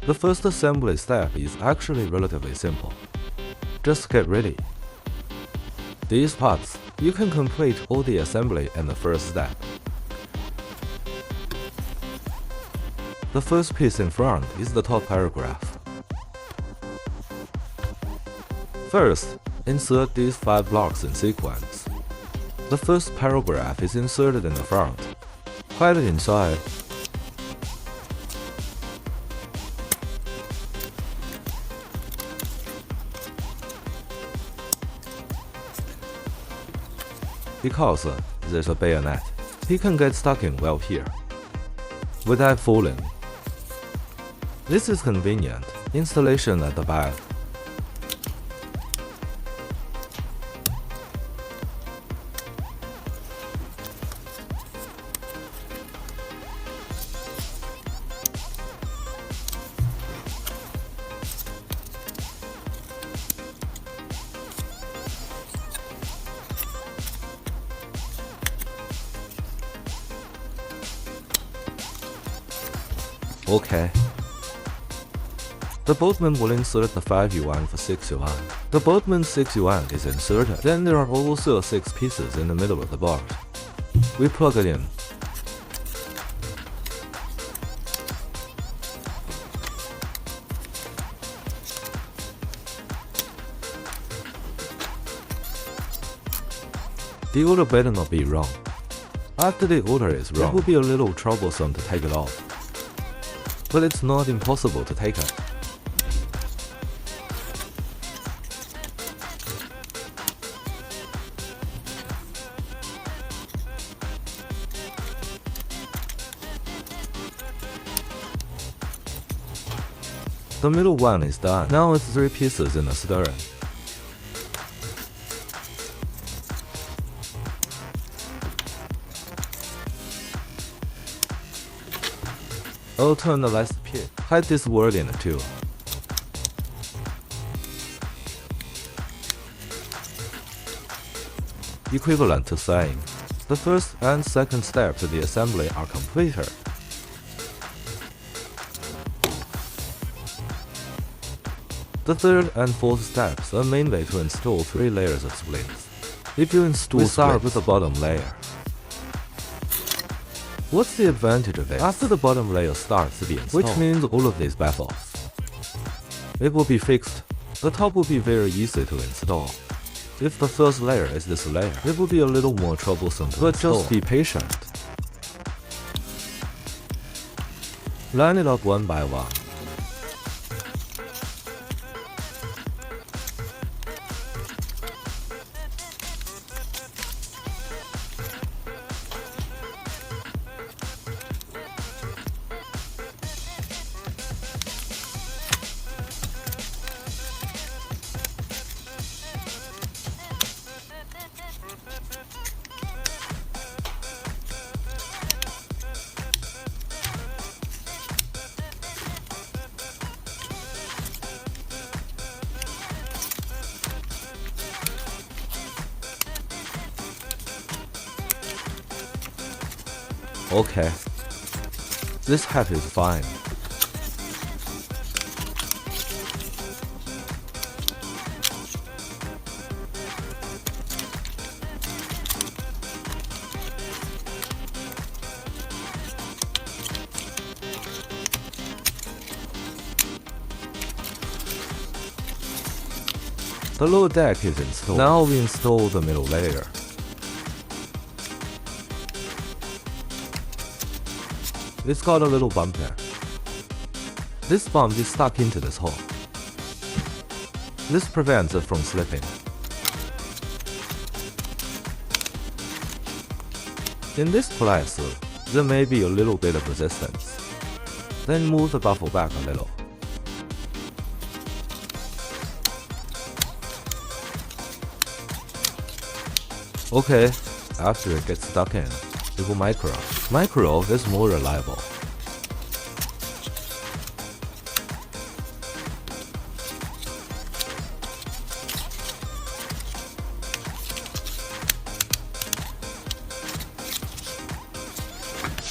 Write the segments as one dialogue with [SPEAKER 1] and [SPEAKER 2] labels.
[SPEAKER 1] The first assembly step is actually relatively simple. Just get ready. These parts, you can complete all the assembly in the first step. The first piece in front is the top paragraph. First, insert these 5 blocks in sequence. The first paragraph is inserted in the front. Hide it inside. Because there's a bayonet, he can get stuck in well here, without falling. This is convenient. Installation at the back. Okay. The boatman will insert the 5 yuan for 6 yuan. The boatman's 6 yuan is inserted. Then there are also 6 pieces in the middle of the boat. We plug it in. The order better not be wrong. After the order is wrong, it will be a little troublesome to take it off. But it's not impossible to take it. The middle one is done. Now it's 3 pieces in the stern. I'll turn the last piece. Hide this word in it too. Equivalent to saying, the first and second steps of the assembly are completed. The third and fourth steps are mainly to install 3 layers of splits. If you install we start with the bottom layer. What's the advantage of this? After the bottom layer starts to be installed, which means all of these baffles, it will be fixed. The top will be very easy to install. If the first layer is this layer, it will be a little more troublesome to install. But just be patient. Line it up one by one. Okay. This hat is fine. The lower deck is installed. Now we install the middle layer. It's got a little bump there. This bump is stuck into this hole. This prevents it from slipping. In this place, there may be a little bit of resistance. Then move the baffle back a little. Okay, after it gets stuck in, it will micro. Micro is more reliable.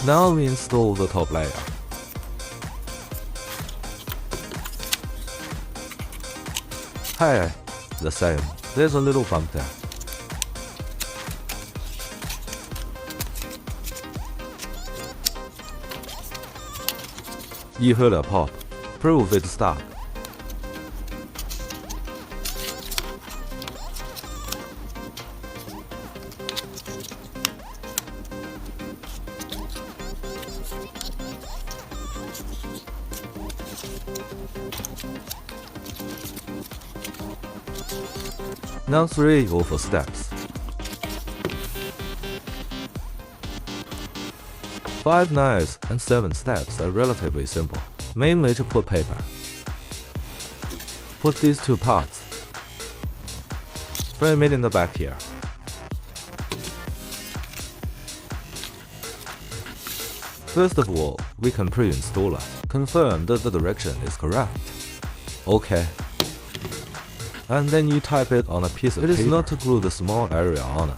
[SPEAKER 1] Now we install the top layer. Hey, the same. There's a little bump there. You heard a pop. Prove it's stuck. Now 3 over steps. 5 knives and 7 steps are relatively simple, mainly to put paper. Put these 2 parts. Frame it in the back here. First of all, we can pre-install it. Confirm that the direction is correct. OK. And then you type it on a piece of paper. It is not to glue the small area on it.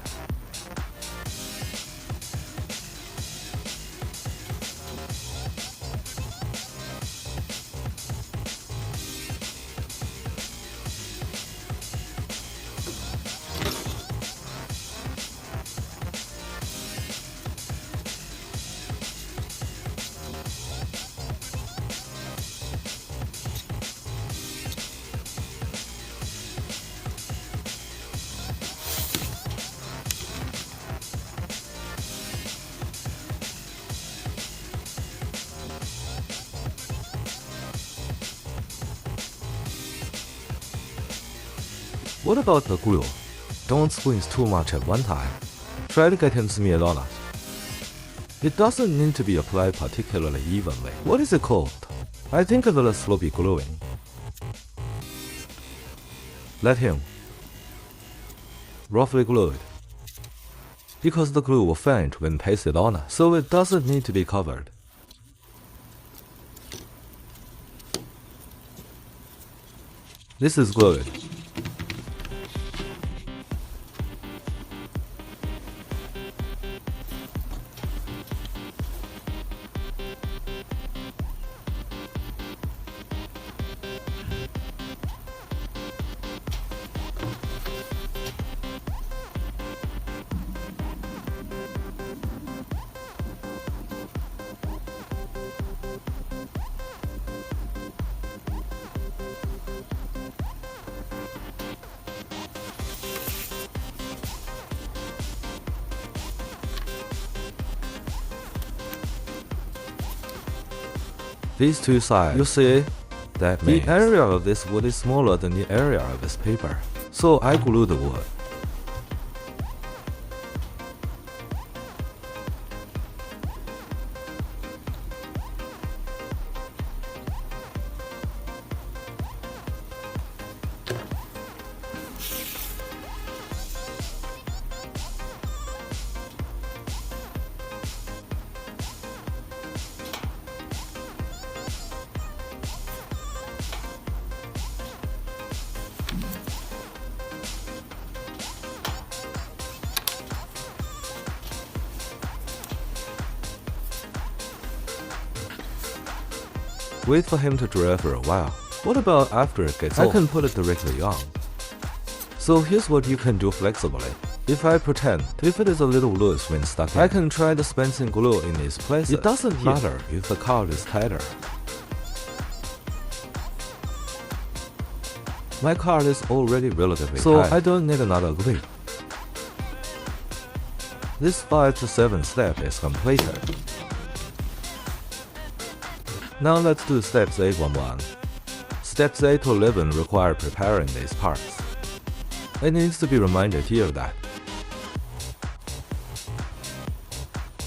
[SPEAKER 1] What about the glue? Don't squeeze too much at one time. Try to get him smeared on it. It doesn't need to be applied particularly evenly. What is it called? I think of it as sloppy gluing. Let him. Roughly glue it. Because the glue will faint when pasted on it, so it doesn't need to be covered. This is glued. These 2 sides, you see, that the area of this wood is smaller than the area of this paper. So I glue the wood. Wait for him to dry for a while. What about after it gets old? I can put it directly on. So here's what you can do flexibly. If I pretend, if it is a little loose when stuck in, I can try dispensing glue in its place. It doesn't matter if the card is tighter. My card is already relatively tight, I don't need another glue. This 5 to 7 step is completed. Now let's do steps 8 1 1. Steps 8 to 11 require preparing these parts. It needs to be reminded here that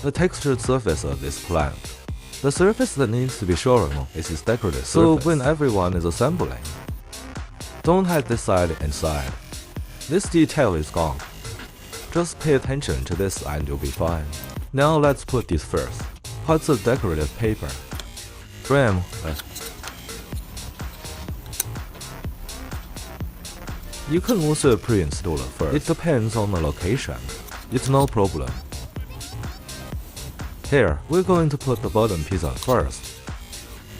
[SPEAKER 1] the textured surface of this plant, the surface that needs to be shown is its decorative surface. So when everyone is assembling, don't hide this side and side. This detail is gone. Just pay attention to this and you'll be fine. Now let's put this first. Parts of decorative paper. Frame. You can also pre-install it first. It depends on the location. It's no problem. Here, we're going to put the bottom piece on first.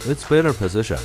[SPEAKER 1] It's better positioned.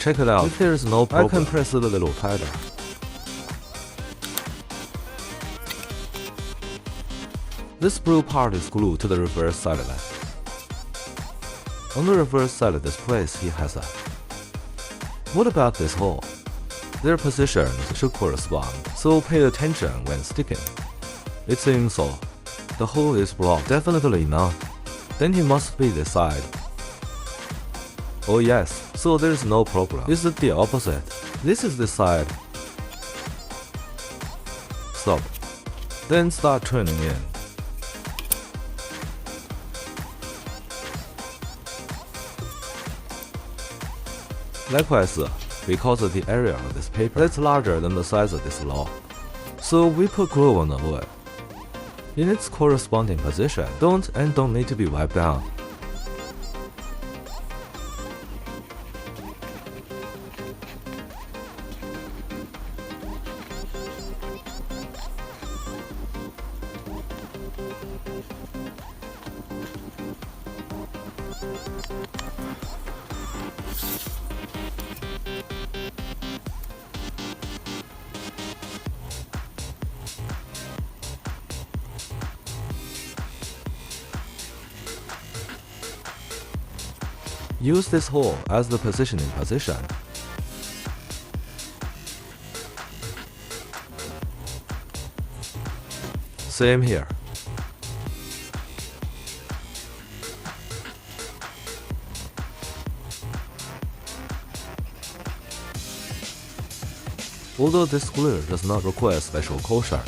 [SPEAKER 1] check it out. If there is no problem, I can press it a little tighter. This blue part is glued to the reverse side lamp. On the reverse side of this place, he has a. What about this hole? Their positions should correspond, so pay attention when sticking. It seems so. The hole is blocked. Definitely not. Then he must be this side. Oh yes, so there's no problem. Is it the opposite? This is the side. Stop. Then start turning in. Likewise, because of the area of this paper that's larger than the size of this log, so we put glue on the wood. In its corresponding position, don't need to be wiped down. Use this hole as the positioning position. Same here. Although this glue does not require special caution.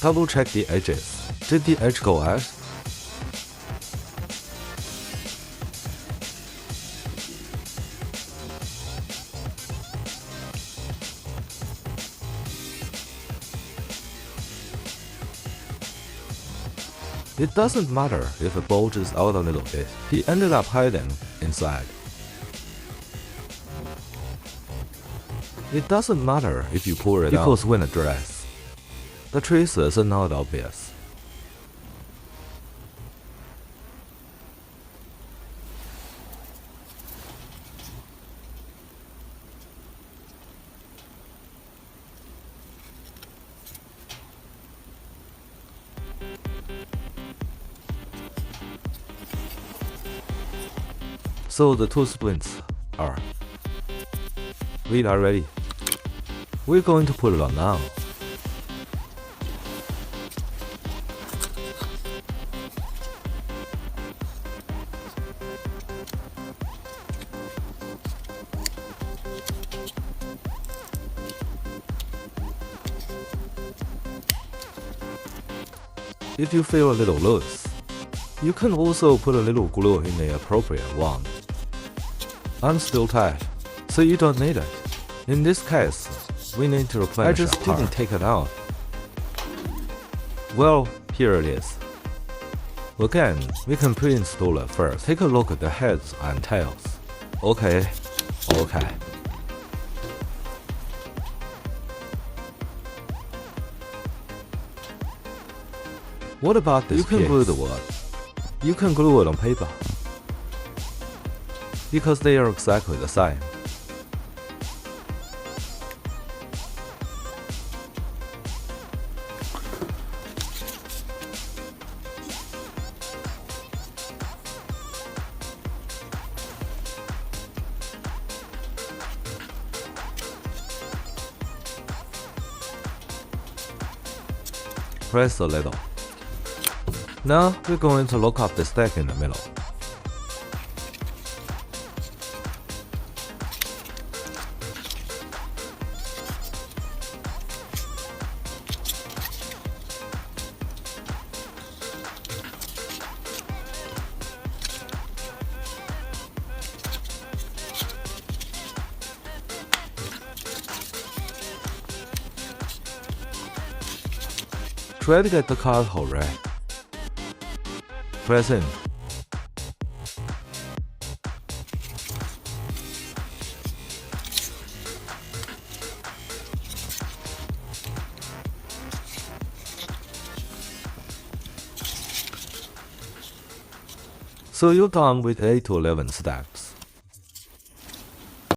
[SPEAKER 1] Double check the edges. Did the edge go out? It doesn't matter if it bulges out a little bit. He ended up hiding inside. It doesn't matter if you pull it out, because when it dries, the traces are not obvious. So the two splints are. We are ready. We're going to put it on now. If you feel a little loose, you can also put a little glue in the appropriate one. I'm still tight, so you don't need it. In this case, we need to replenish. I just didn't take it out. Well, here it is. Again, we can pre-install it first. Take a look at the heads and tails. Okay. What about this? You can glue the wood. You can glue it on paper, because they are exactly the same. Press a little. Now we're going to lock up the stack in the middle. Try to get the card hole right. Press in. So you're done with 8 to 11 steps.